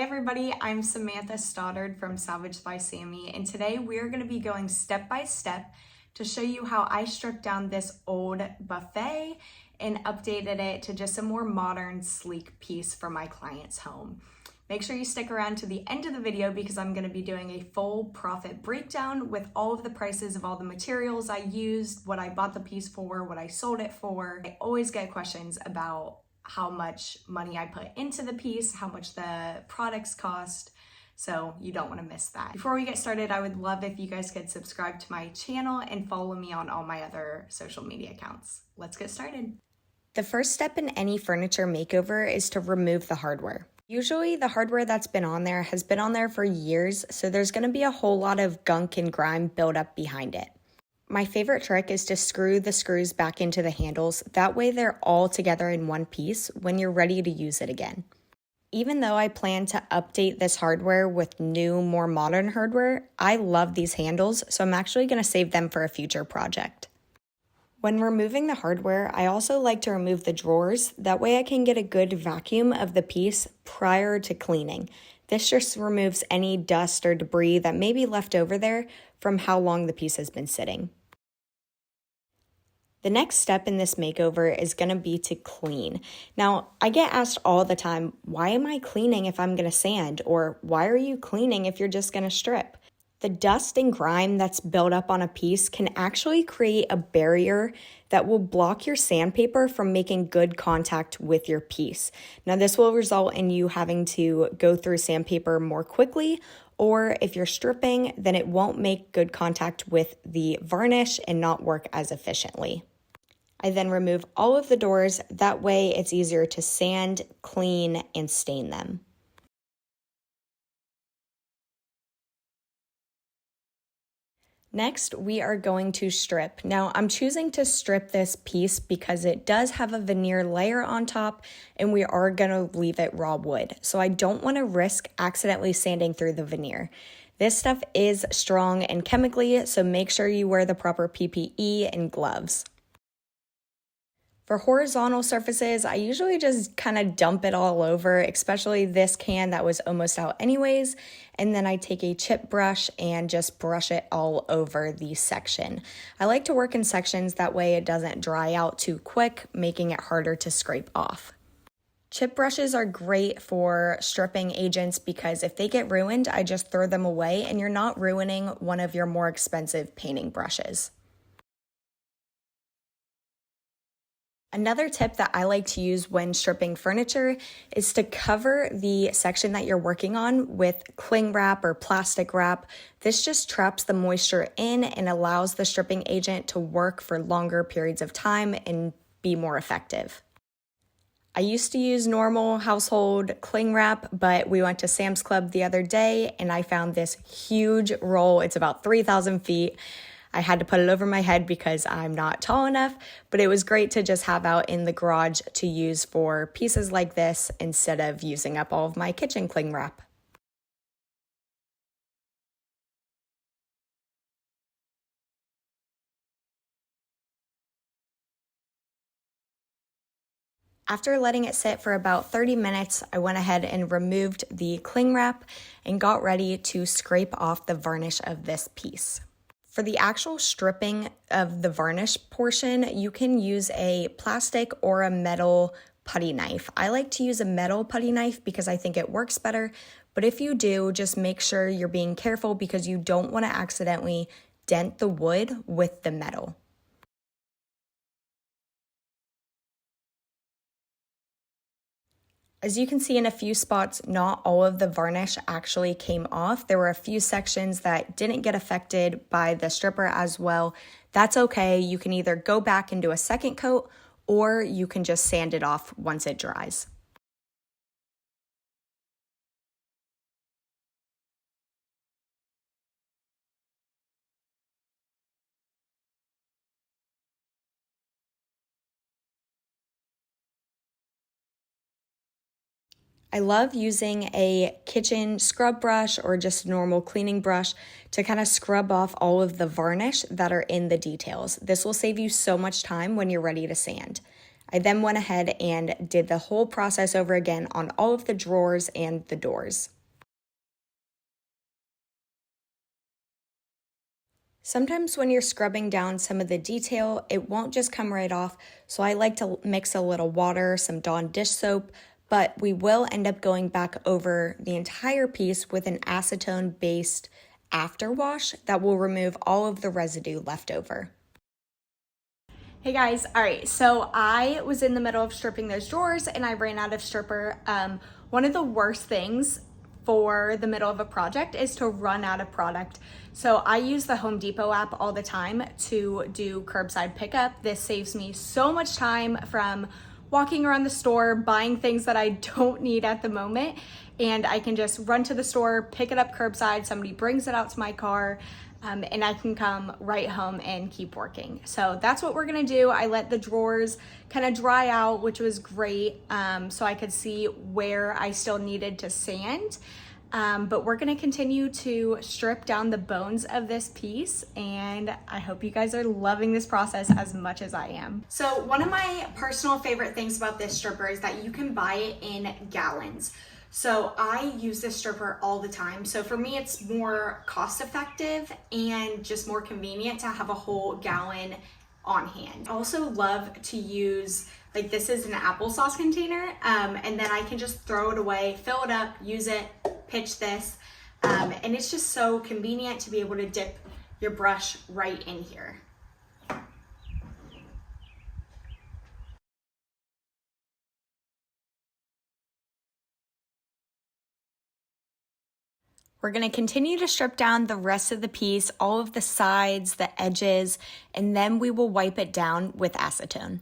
Hey everybody, I'm Samantha Stoddard from Salvaged by Sammy, and today we're going to be going step by step to show you how I stripped down this old buffet and updated it to just a more modern, sleek piece for my client's home. Make sure you stick around to the end of the video because I'm going to be doing a full profit breakdown with all of the prices of all the materials I used, what I bought the piece for, what I sold it for. I always get questions about how much money I put into the piece, how much the products cost, so you don't want to miss that. Before we get started, I would love if you guys could subscribe to my channel and follow me on all my other social media accounts. Let's get started. The first step in any furniture makeover is to remove the hardware. Usually the hardware that's been on there has been on there for years, so there's going to be a whole lot of gunk and grime built up behind it. My favorite trick is to screw the screws back into the handles. That way they're all together in one piece when you're ready to use it again. Even though I plan to update this hardware with new, more modern hardware, I love these handles, so I'm actually going to save them for a future project. When removing the hardware, I also like to remove the drawers. That way I can get a good vacuum of the piece prior to cleaning. This just removes any dust or debris that may be left over there from how long the piece has been sitting. The next step in this makeover is going to be to clean. Now, I get asked all the time, why am I cleaning if I'm going to sand? Or why are you cleaning if you're just going to strip? The dust and grime that's built up on a piece can actually create a barrier that will block your sandpaper from making good contact with your piece. Now, this will result in you having to go through sandpaper more quickly, or if you're stripping, then it won't make good contact with the varnish and not work as efficiently. I then remove all of the doors. That way it's easier to sand, clean, and stain them. Next, we are going to strip. Now, I'm choosing to strip this piece because it does have a veneer layer on top and we are going to leave it raw wood. So I don't want to risk accidentally sanding through the veneer. This stuff is strong and chemically, so make sure you wear the proper PPE and gloves. For horizontal surfaces, I usually just kind of dump it all over, especially this can that was almost out anyways, and then I take a chip brush and just brush it all over the section. I like to work in sections, that way it doesn't dry out too quick, making it harder to scrape off. Chip brushes are great for stripping agents because if they get ruined, I just throw them away and you're not ruining one of your more expensive painting brushes. Another tip that I like to use when stripping furniture is to cover the section that you're working on with cling wrap or plastic wrap. This just traps the moisture in and allows the stripping agent to work for longer periods of time and be more effective. I used to use normal household cling wrap, but we went to Sam's Club the other day and I found this huge roll. It's about 3,000 feet. I had to put it over my head because I'm not tall enough, but it was great to just have out in the garage to use for pieces like this instead of using up all of my kitchen cling wrap. After letting it sit for about 30 minutes, I went ahead and removed the cling wrap and got ready to scrape off the varnish of this piece. For the actual stripping of the varnish portion, you can use a plastic or a metal putty knife. I like to use a metal putty knife because I think it works better, but if you do, just make sure you're being careful because you don't want to accidentally dent the wood with the metal. As you can see in a few spots, not all of the varnish actually came off. There were a few sections that didn't get affected by the stripper as well. That's okay. You can either go back and do a second coat or you can just sand it off once it dries. I love using a kitchen scrub brush or just normal cleaning brush to kind of scrub off all of the varnish that are in the details. This will save you so much time when you're ready to sand. I then went ahead and did the whole process over again on all of the drawers and the doors. Sometimes when you're scrubbing down some of the detail, it won't just come right off, so I like to mix a little water, some Dawn dish soap, but we will end up going back over the entire piece with an acetone-based afterwash that will remove all of the residue left over. Hey guys, all right, so I was in the middle of stripping those drawers and I ran out of stripper. One of the worst things for the middle of a project is to run out of product. So I use the Home Depot app all the time to do curbside pickup. This saves me so much time from walking around the store, buying things that I don't need at the moment, and I can just run to the store, pick it up curbside, somebody brings it out to my car, and I can come right home and keep working. So that's what we're gonna do. I let the drawers kind of dry out, which was great, so I could see where I still needed to sand. But we're gonna continue to strip down the bones of this piece, and I hope you guys are loving this process as much as I am. So one of my personal favorite things about this stripper is that you can buy it in gallons. So I use this stripper all the time. So for me, it's more cost effective and just more convenient to have a whole gallon on hand. I also love to use, like, this is an applesauce container, and then I can just throw it away, fill it up, use it, pitch this, and it's just so convenient to be able to dip your brush right in here. We're going to continue to strip down the rest of the piece, all of the sides, the edges, and then we will wipe it down with acetone.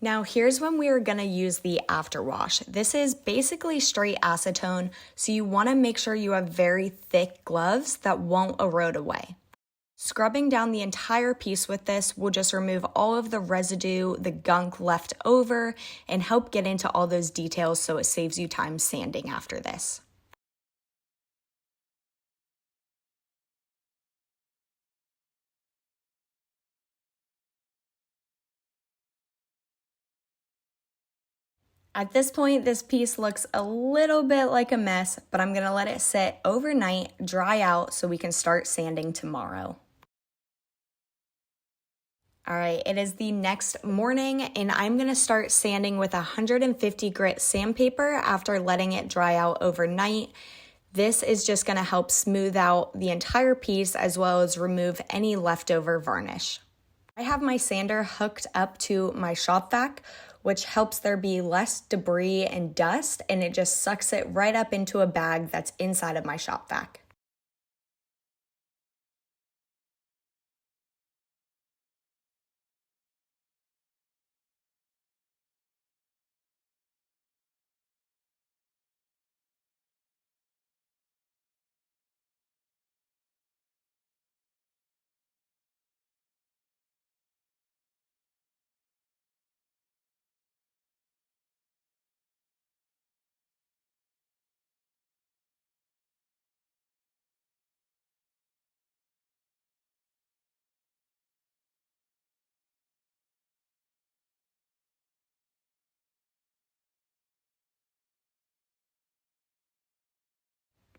Now here's when we are going to use the afterwash. This is basically straight acetone, so you want to make sure you have very thick gloves that won't erode away. Scrubbing down the entire piece with this will just remove all of the residue, the gunk left over, and help get into all those details so it saves you time sanding after this. At this point, this piece looks a little bit like a mess, but I'm gonna let it sit overnight, dry out, so we can start sanding tomorrow. All right, it is the next morning, and I'm gonna start sanding with 150 grit sandpaper after letting it dry out overnight. This is just gonna help smooth out the entire piece as well as remove any leftover varnish. I have my sander hooked up to my shop vac, which helps there be less debris and dust, and it just sucks it right up into a bag that's inside of my shop vac.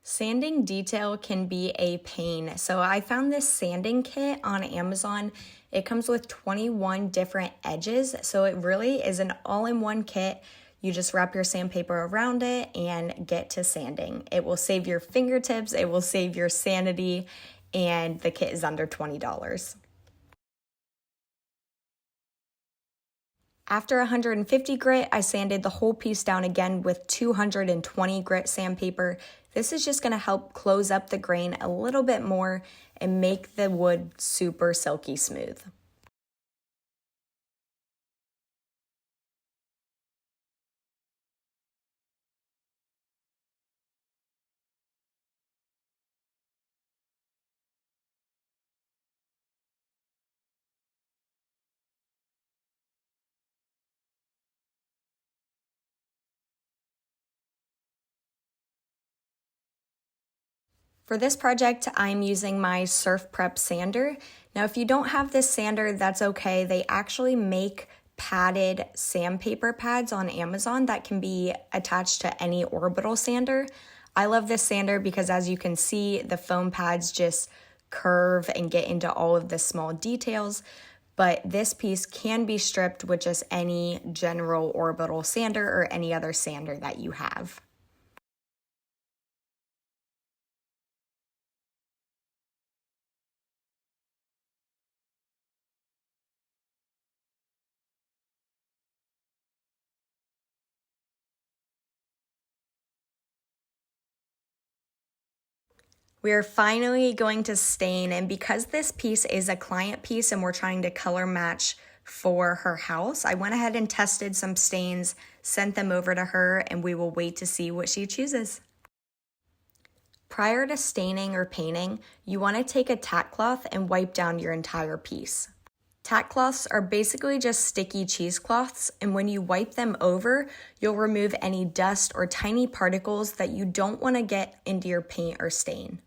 Sanding detail can be a pain. So I found this sanding kit on Amazon. It comes with 21 different edges. So it really is an all-in-one kit. You just wrap your sandpaper around it and get to sanding. It will save your fingertips, it will save your sanity, and the kit is under $20. After 150 grit, I sanded the whole piece down again with 220 grit sandpaper. This is just gonna help close up the grain a little bit more and make the wood super silky smooth. For this project, I'm using my Surf Prep sander. Now, if you don't have this sander, that's okay. They actually make padded sandpaper pads on Amazon that can be attached to any orbital sander. I love this sander because, as you can see, the foam pads just curve and get into all of the small details, but this piece can be stripped with just any general orbital sander or any other sander that you have. We're finally going to stain, and because this piece is a client piece and we're trying to color match for her house, I went ahead and tested some stains, sent them over to her, and we will wait to see what she chooses. Prior to staining or painting, you want to take a tack cloth and wipe down your entire piece. Tack cloths are basically just sticky cheesecloths, and when you wipe them over, you'll remove any dust or tiny particles that you don't want to get into your paint or stain.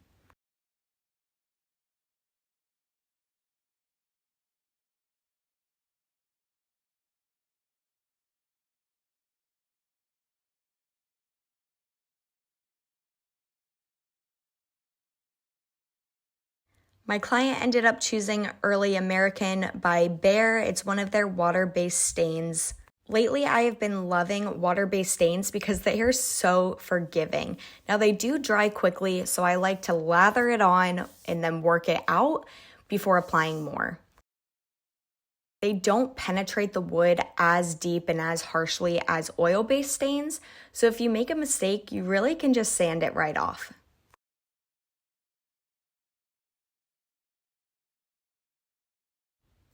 My client ended up choosing Early American by Behr. It's one of their water-based stains. Lately, I have been loving water-based stains because they are so forgiving. Now, they do dry quickly, so I like to lather it on and then work it out before applying more. They don't penetrate the wood as deep and as harshly as oil-based stains, so if you make a mistake, you really can just sand it right off.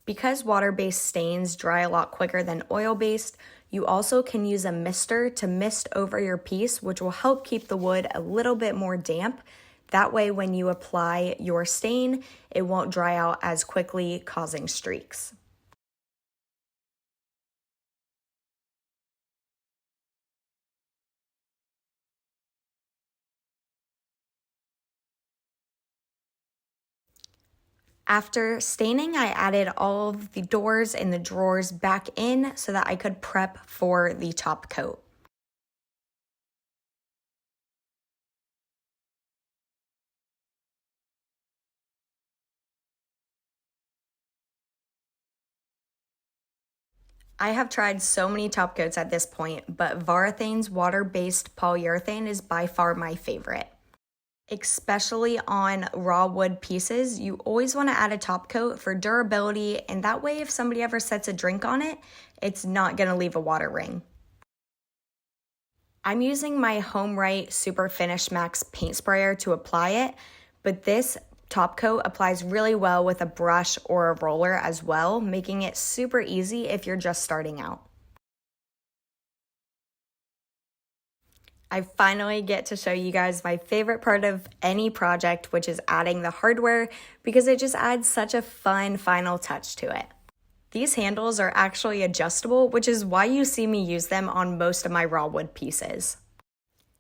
Because water-based stains dry a lot quicker than oil-based, you also can use a mister to mist over your piece, which will help keep the wood a little bit more damp. That way, when you apply your stain, it won't dry out as quickly, causing streaks. After staining, I added all of the doors and the drawers back in so that I could prep for the top coat. I have tried so many top coats at this point, but Varathane's water-based polyurethane is by far my favorite. Especially on raw wood pieces, you always want to add a top coat for durability, and that way if somebody ever sets a drink on it, it's not going to leave a water ring. I'm using my Home Right Super Finish Max paint sprayer to apply it, but this top coat applies really well with a brush or a roller as well, making it super easy if you're just starting out. I finally get to show you guys my favorite part of any project, which is adding the hardware, because it just adds such a fun final touch to it. These handles are actually adjustable, which is why you see me use them on most of my raw wood pieces.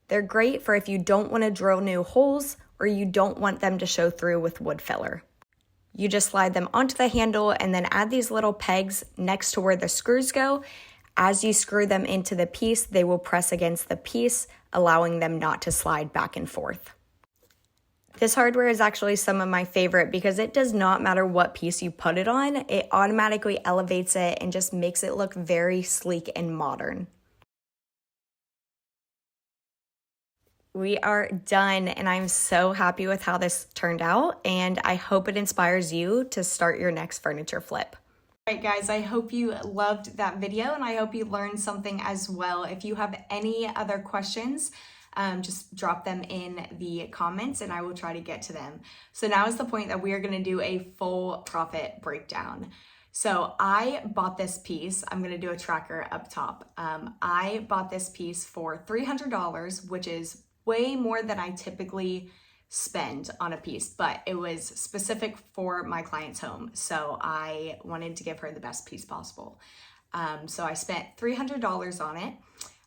They're great for if you don't want to drill new holes or you don't want them to show through with wood filler. You just slide them onto the handle and then add these little pegs next to where the screws go. As you screw them into the piece, they will press against the piece, allowing them not to slide back and forth. This hardware is actually some of my favorite because it does not matter what piece you put it on, it automatically elevates it and just makes it look very sleek and modern. We are done, and I'm so happy with how this turned out, and I hope it inspires you to start your next furniture flip. All right, guys, I hope you loved that video, and I hope you learned something as well. If you have any other questions, just drop them in the comments and I will try to get to them. So now is the point that we are going to do a full profit breakdown. So I bought this piece. I'm going to do a tracker up top. I bought this piece for $300, which is way more than I typically spend on a piece, but it was specific for my client's home. So I wanted to give her the best piece possible. So I spent $300 on it.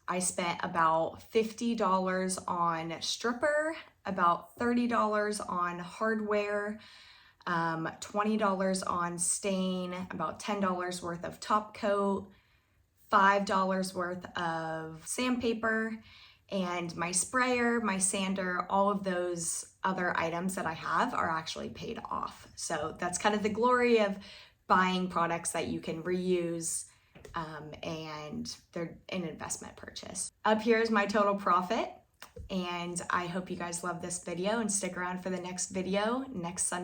I spent about $50 on stripper, about $30 on hardware, $20 on stain, about $10 worth of top coat, $5 worth of sandpaper, and my sprayer, my sander, all of those other items that I have are actually paid off. So that's kind of the glory of buying products that you can reuse, and they're an investment purchase. Up here is my total profit, and I hope you guys love this video and stick around for the next video next Sunday.